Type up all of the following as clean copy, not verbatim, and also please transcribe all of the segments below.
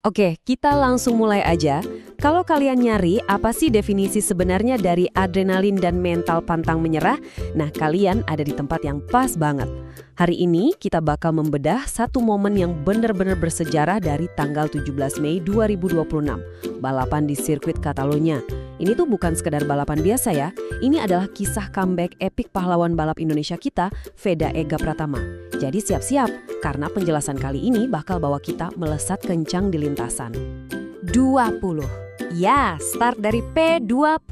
Oke, kita langsung mulai aja. Kalau kalian nyari apa sih definisi sebenarnya dari adrenalin dan mental pantang menyerah, nah kalian ada di tempat yang pas banget. Hari ini kita bakal membedah satu momen yang benar-benar bersejarah dari tanggal 17 Mei 2026, balapan di sirkuit Catalonia. Ini tuh bukan sekedar balapan biasa ya, ini adalah kisah comeback epik pahlawan balap Indonesia kita, Veda Ega Pratama. Jadi siap-siap, karena penjelasan kali ini bakal bawa kita melesat kencang di lintasan. 20. Ya, start dari P20.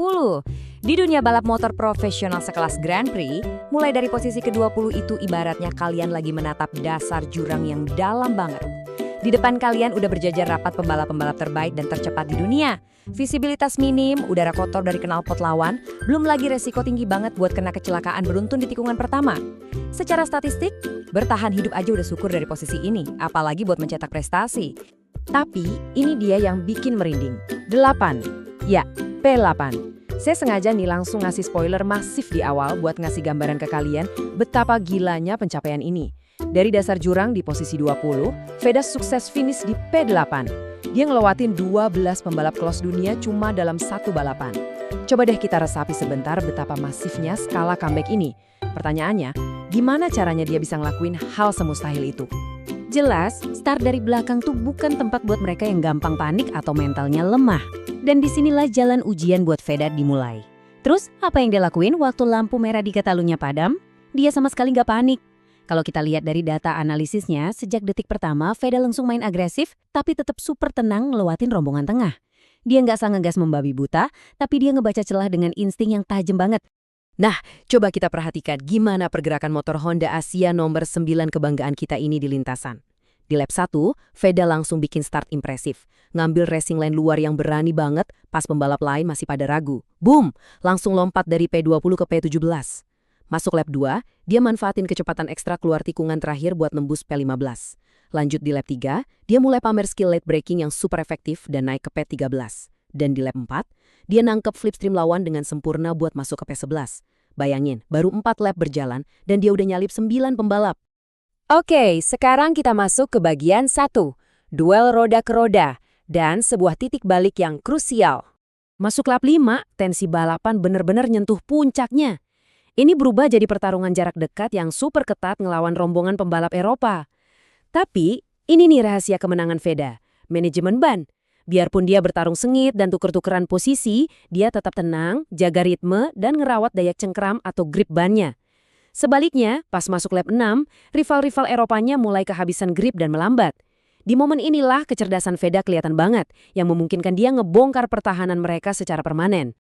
Di dunia balap motor profesional sekelas Grand Prix, mulai dari posisi ke-20 itu ibaratnya kalian lagi menatap dasar jurang yang dalam banget. Di depan kalian udah berjajar rapat pembalap-pembalap terbaik dan tercepat di dunia. Visibilitas minim, udara kotor dari knalpot lawan, belum lagi resiko tinggi banget buat kena kecelakaan beruntun di tikungan pertama. Secara statistik, bertahan hidup aja udah syukur dari posisi ini, apalagi buat mencetak prestasi. Tapi, ini dia yang bikin merinding. 8. Ya, P8. Saya sengaja nih langsung ngasih spoiler masif di awal buat ngasih gambaran ke kalian betapa gilanya pencapaian ini. Dari dasar jurang di posisi 20, Veda sukses finish di P8. Dia ngelewatin 12 pembalap kelas dunia cuma dalam satu balapan. Coba deh kita resapi sebentar betapa masifnya skala comeback ini. Pertanyaannya, gimana caranya dia bisa ngelakuin hal semustahil itu? Jelas, start dari belakang tuh bukan tempat buat mereka yang gampang panik atau mentalnya lemah. Dan disinilah jalan ujian buat Veda dimulai. Terus, apa yang dia lakuin waktu lampu merah di Catalunya padam? Dia sama sekali nggak panik. Kalau kita lihat dari data analisisnya, sejak detik pertama, Veda langsung main agresif, tapi tetap super tenang ngelewatin rombongan tengah. Dia nggak asal ngegas membabi buta, tapi dia ngebaca celah dengan insting yang tajam banget. Nah, coba kita perhatikan gimana pergerakan motor Honda Asia nomor 9 kebanggaan kita ini di lintasan. Di lap 1, Veda langsung bikin start impresif. Ngambil racing lane luar yang berani banget, pas pembalap lain masih pada ragu. Boom! Langsung lompat dari P20 ke P17. Masuk lap 2, dia manfaatin kecepatan ekstra keluar tikungan terakhir buat nembus P15. Lanjut di lap 3, dia mulai pamer skill late braking yang super efektif dan naik ke P13. Dan di lap 4, dia nangkep flipstream lawan dengan sempurna buat masuk ke P11. Bayangin, baru 4 lap berjalan dan dia udah nyalip 9 pembalap. Oke, sekarang kita masuk ke bagian 1, duel roda ke roda, dan sebuah titik balik yang krusial. Masuk lap 5, tensi balapan benar-benar nyentuh puncaknya. Ini berubah jadi pertarungan jarak dekat yang super ketat ngelawan rombongan pembalap Eropa. Tapi, ini nih rahasia kemenangan Veda, manajemen ban. Biarpun dia bertarung sengit dan tuker-tukeran posisi, dia tetap tenang, jaga ritme, dan ngerawat daya cengkram atau grip bannya. Sebaliknya, pas masuk lap 6, rival-rival Eropanya mulai kehabisan grip dan melambat. Di momen inilah kecerdasan Veda kelihatan banget, yang memungkinkan dia ngebongkar pertahanan mereka secara permanen.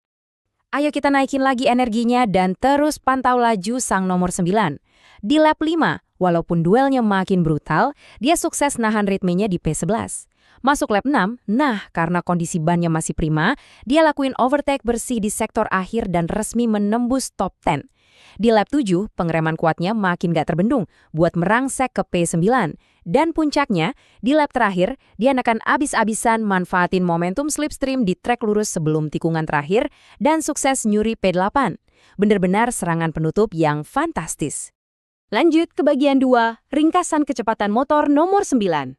Ayo kita naikin lagi energinya dan terus pantau laju sang nomor 9. Di lap 5, walaupun duelnya makin brutal, dia sukses nahan ritmenya di P11. Masuk lap 6, nah karena kondisi bannya masih prima, dia lakuin overtake bersih di sektor akhir dan resmi menembus top 10. Di lap 7, pengereman kuatnya makin gak terbendung buat merangsek ke P9. Dan puncaknya, di lap terakhir, dia akan abis-abisan manfaatin momentum slipstream di trek lurus sebelum tikungan terakhir dan sukses nyuri P8. Bener-benar serangan penutup yang fantastis. Lanjut ke bagian 2, ringkasan kecepatan motor nomor 9.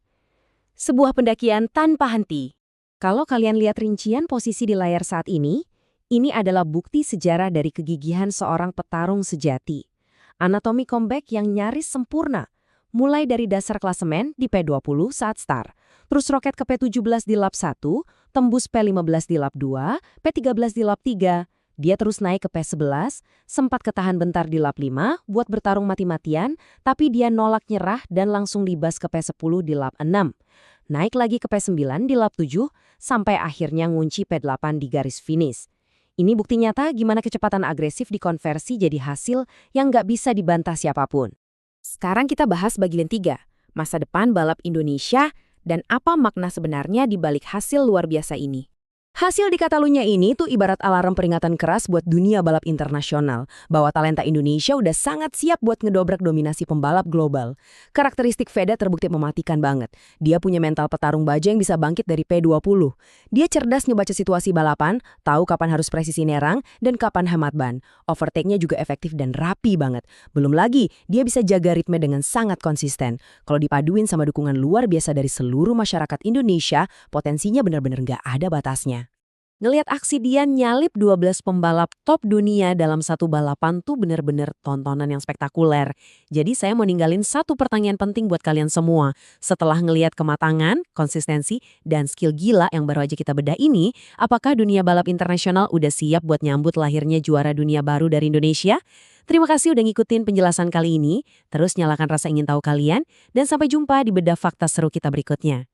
Sebuah pendakian tanpa henti. Kalau kalian lihat rincian posisi di layar saat ini adalah bukti sejarah dari kegigihan seorang petarung sejati. Anatomi comeback yang nyaris sempurna. Mulai dari dasar klasemen di P20 saat start, terus roket ke P17 di lap 1, tembus P15 di lap 2, P13 di lap 3, dia terus naik ke P11, sempat ketahan bentar di lap 5 buat bertarung mati-matian, tapi dia nolak nyerah dan langsung libas ke P10 di lap 6. Naik lagi ke P9 di lap 7, sampai akhirnya ngunci P8 di garis finish. Ini bukti nyata gimana kecepatan agresif dikonversi jadi hasil yang nggak bisa dibantah siapapun. Sekarang kita bahas bagian 3, masa depan balap Indonesia dan apa makna sebenarnya di balik hasil luar biasa ini. Hasil di Catalunya ini tuh ibarat alarm peringatan keras buat dunia balap internasional, bahwa talenta Indonesia udah sangat siap buat ngedobrak dominasi pembalap global. Karakteristik Veda terbukti mematikan banget. Dia punya mental petarung baja yang bisa bangkit dari P20. Dia cerdas ngebaca situasi balapan, tahu kapan harus presisi nerang, dan kapan hemat ban. Overtake-nya juga efektif dan rapi banget. Belum lagi, dia bisa jaga ritme dengan sangat konsisten. Kalau dipaduin sama dukungan luar biasa dari seluruh masyarakat Indonesia, potensinya benar-benar nggak ada batasnya. Ngelihat aksi dia nyalip 12 pembalap top dunia dalam satu balapan tuh bener-bener tontonan yang spektakuler. Jadi saya mau ninggalin satu pertanyaan penting buat kalian semua. Setelah ngelihat kematangan, konsistensi, dan skill gila yang baru aja kita bedah ini, apakah dunia balap internasional udah siap buat nyambut lahirnya juara dunia baru dari Indonesia? Terima kasih udah ngikutin penjelasan kali ini. Terus nyalakan rasa ingin tahu kalian, dan sampai jumpa di bedah fakta seru kita berikutnya.